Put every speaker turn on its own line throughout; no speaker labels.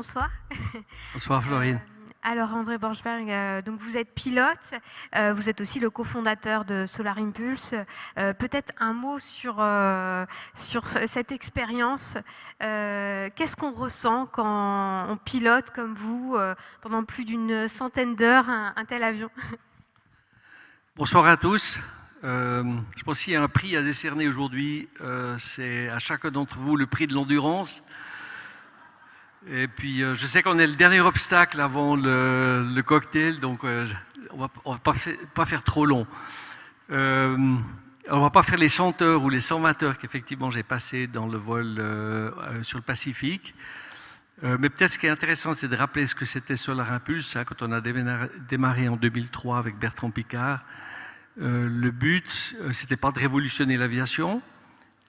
Bonsoir.
Bonsoir Florine.
Alors André Borschberg, donc vous êtes pilote, vous êtes aussi le cofondateur de Solar Impulse. Peut-être un mot sur cette expérience. Qu'est-ce qu'on ressent quand on pilote comme vous pendant plus d'une centaine d'heures un tel avion?
Bonsoir à tous. Je pense qu'il y a un prix à décerner aujourd'hui. C'est à chacun d'entre vous le prix de l'endurance. Et puis, je sais qu'on est le dernier obstacle avant le cocktail, donc on va pas faire trop long. On va pas faire les 100 heures ou les 120 heures qu'effectivement j'ai passé dans le vol sur le Pacifique. Mais peut-être ce qui est intéressant, c'est de rappeler ce que c'était Solar Impulse, hein, quand on a démarré en 2003 avec Bertrand Piccard. Le but, c'était pas de révolutionner l'aviation,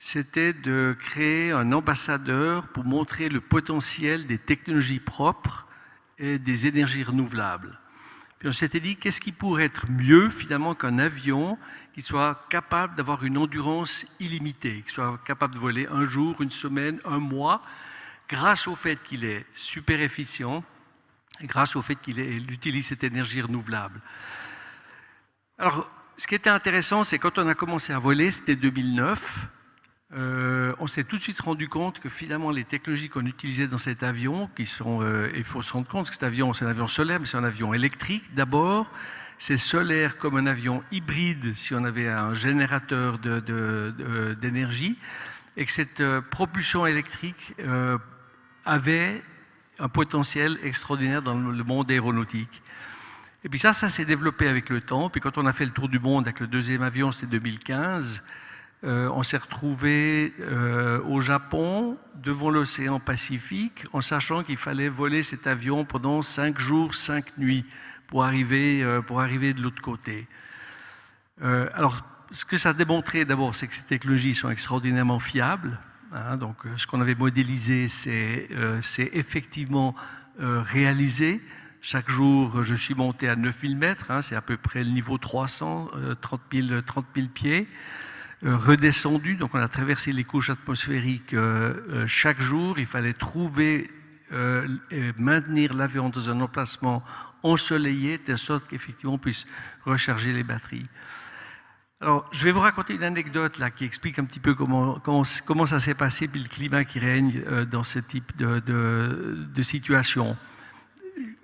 c'était de créer un ambassadeur pour montrer le potentiel des technologies propres et des énergies renouvelables. Puis on s'était dit, qu'est-ce qui pourrait être mieux finalement qu'un avion qui soit capable d'avoir une endurance illimitée, qui soit capable de voler un jour, une semaine, un mois, grâce au fait qu'il est super efficient, et grâce au fait qu'il utilise cette énergie renouvelable. Alors, ce qui était intéressant, c'est quand on a commencé à voler, c'était 2009, on s'est tout de suite rendu compte que finalement les technologies qu'on utilisait dans cet avion, qui sont, il faut se rendre compte que cet avion, c'est un avion solaire, mais c'est un avion électrique d'abord, c'est solaire comme un avion hybride si on avait un générateur d'énergie, et que cette propulsion électrique avait un potentiel extraordinaire dans le monde aéronautique. Et puis ça s'est développé avec le temps. Puis quand on a fait le tour du monde avec le deuxième avion, c'est 2015, on s'est retrouvé au Japon, devant l'océan Pacifique, en sachant qu'il fallait voler cet avion pendant 5 jours, 5 nuits pour arriver de l'autre côté. Alors, ce que ça a démontré d'abord, c'est que ces technologies sont extraordinairement fiables. Hein, donc, ce qu'on avait modélisé, c'est effectivement réalisé. Chaque jour, je suis monté à 9000 mètres, hein, c'est à peu près le niveau 300, 30 000 pieds. Redescendu, donc on a traversé les couches atmosphériques chaque jour. Il fallait trouver et maintenir l'avion dans un emplacement ensoleillé, de sorte qu'effectivement on puisse recharger les batteries. Alors, je vais vous raconter une anecdote là, qui explique un petit peu comment ça s'est passé, puis le climat qui règne dans ce type de situation.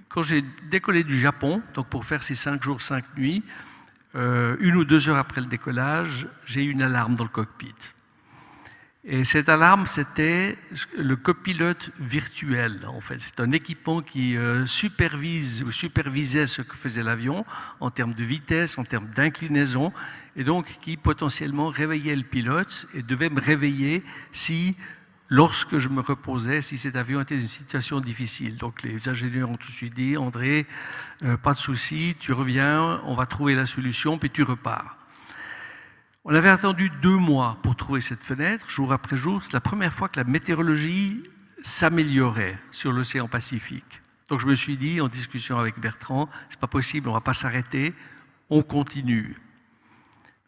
Quand j'ai décollé du Japon, donc pour faire ces 5 jours, 5 nuits, 1 ou 2 heures après le décollage, j'ai eu une alarme dans le cockpit. Et cette alarme, c'était le copilote virtuel, en fait. C'est un équipement qui supervise ou supervisait ce que faisait l'avion en termes de vitesse, en termes d'inclinaison, et donc qui potentiellement réveillait le pilote et devait me réveiller si, lorsque je me reposais, si cet avion était dans une situation difficile. Donc les ingénieurs ont tout de suite dit, André, pas de souci, tu reviens, on va trouver la solution, puis tu repars. On avait attendu 2 mois pour trouver cette fenêtre, jour après jour. C'est la première fois que la météorologie s'améliorait sur l'océan Pacifique. Donc je me suis dit, en discussion avec Bertrand, c'est pas possible, on va pas s'arrêter, on continue.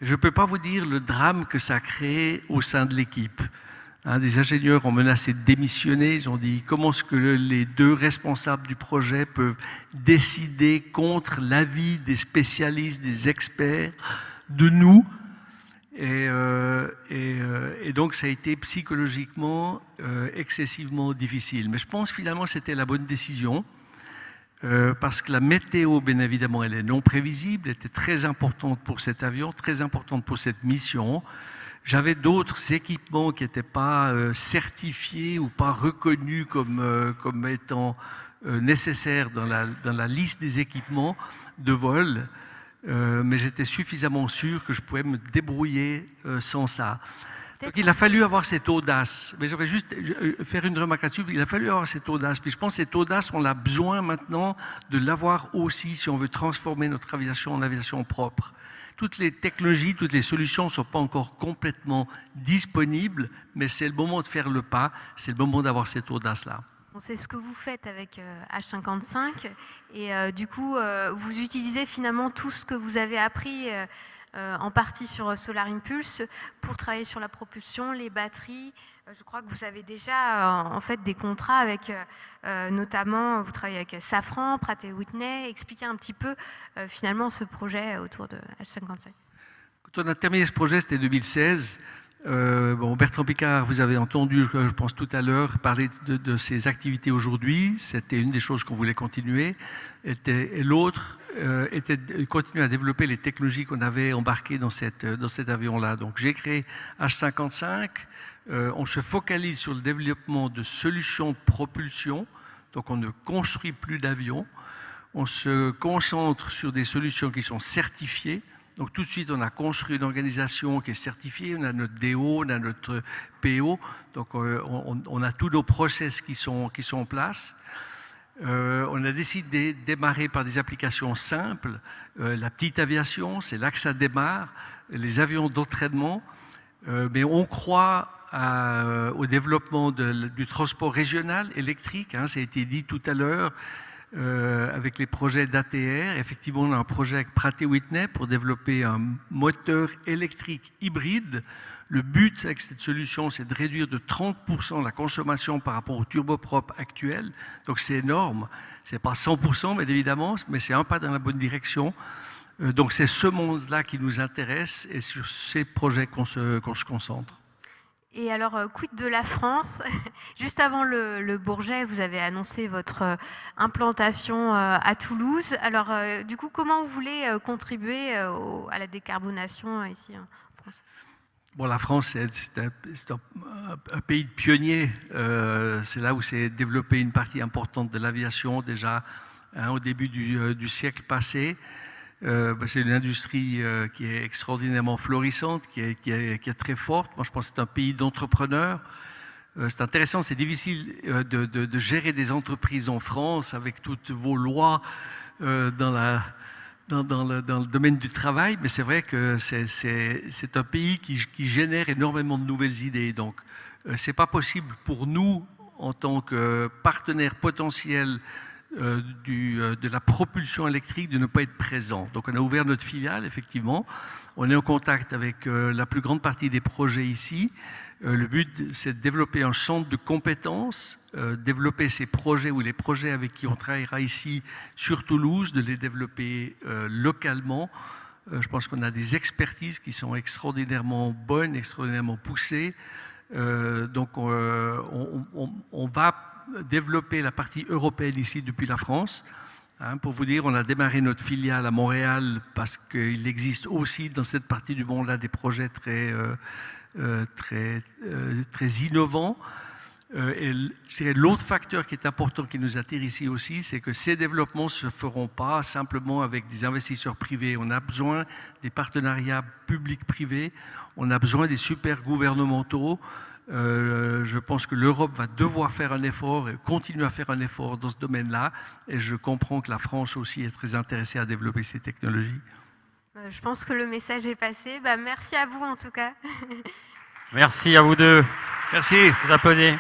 Je ne peux pas vous dire le drame que ça a créé au sein de l'équipe. Hein, des ingénieurs ont menacé de démissionner, ils ont dit comment est-ce que les 2 responsables du projet peuvent décider contre l'avis des spécialistes, des experts, de nous. Et donc ça a été psychologiquement excessivement difficile. Mais je pense finalement que c'était la bonne décision parce que la météo, bien évidemment, elle est non prévisible, elle était très importante pour cet avion, très importante pour cette mission. J'avais d'autres équipements qui n'étaient pas certifiés ou pas reconnus comme étant nécessaires dans la liste des équipements de vol. Mais j'étais suffisamment sûr que je pouvais me débrouiller sans ça. Donc il a fallu avoir cette audace. Mais j'aurais juste faire une remarque là-dessus. Il a fallu avoir cette audace. Puis je pense que cette audace, on a besoin maintenant de l'avoir aussi si on veut transformer notre aviation en aviation propre. Toutes les technologies, toutes les solutions ne sont pas encore complètement disponibles, mais c'est le moment de faire le pas, c'est le moment d'avoir cette audace-là.
C'est ce que vous faites avec H55 et du coup vous utilisez finalement tout ce que vous avez appris en partie sur Solar Impulse pour travailler sur la propulsion, les batteries. Je crois que vous avez déjà en fait des contrats avec, notamment, vous travaillez avec Safran, Pratt & Whitney. Expliquez un petit peu finalement ce projet autour de H55.
Quand on a terminé ce projet, c'était 2016. Bertrand Piccard, vous avez entendu, je pense tout à l'heure, parler de ses activités aujourd'hui. C'était une des choses qu'on voulait continuer. Et l'autre était de continuer à développer les technologies qu'on avait embarquées dans cet avion-là. Donc j'ai créé H55. On se focalise sur le développement de solutions de propulsion. Donc on ne construit plus d'avions. On se concentre sur des solutions qui sont certifiées. Donc tout de suite, on a construit une organisation qui est certifiée, on a notre DO, on a notre PO, donc on a tous nos process qui sont en place. On a décidé de démarrer par des applications simples. La petite aviation, c'est là que ça démarre, les avions d'entraînement, mais on croit au développement du transport régional électrique, hein, ça a été dit tout à l'heure. Avec les projets d'ATR, effectivement, on a un projet avec Pratt & Whitney pour développer un moteur électrique hybride. Le but avec cette solution, c'est de réduire de 30% la consommation par rapport au turboprop actuel. Donc c'est énorme. C'est pas 100%, mais évidemment, mais c'est un pas dans la bonne direction. Donc c'est ce monde-là qui nous intéresse et sur ces projets qu'on se concentre.
Et alors, quid de la France? Juste avant le Bourget, vous avez annoncé votre implantation à Toulouse. Alors, du coup, comment vous voulez contribuer à la décarbonation ici en France?
Bon, la France, c'est un pays de pionniers. C'est là où s'est développée une partie importante de l'aviation déjà au début du siècle passé. C'est une industrie qui est extraordinairement florissante, qui est très forte. Moi, je pense que c'est un pays d'entrepreneurs. C'est intéressant, c'est difficile de gérer des entreprises en France avec toutes vos lois dans le domaine du travail, mais c'est vrai que c'est un pays qui génère énormément de nouvelles idées. Donc, c'est pas possible pour nous, en tant que partenaire potentiel de la propulsion électrique, de ne pas être présent. Donc on a ouvert notre filiale, effectivement. On est en contact avec la plus grande partie des projets ici. Le but, c'est de développer un centre de compétences, développer ces projets ou les projets avec qui on travaillera ici sur Toulouse, de les développer localement. Je pense qu'on a des expertises qui sont extraordinairement bonnes, extraordinairement poussées. Donc on va développer la partie européenne ici depuis la France. Hein, pour vous dire, on a démarré notre filiale à Montréal parce qu'il existe aussi dans cette partie du monde-là des projets très innovants. Et je dirais l'autre facteur qui est important qui nous attire ici aussi, c'est que ces développements ne se feront pas simplement avec des investisseurs privés. On a besoin des partenariats publics-privés, on a besoin des super gouvernementaux. Je pense que l'Europe va devoir faire un effort et continuer à faire un effort dans ce domaine-là. Et je comprends que la France aussi est très intéressée à développer ces technologies.
Je pense que le message est passé. Merci à vous en tout cas.
Merci à vous deux.
Merci.
Vous applaudissez.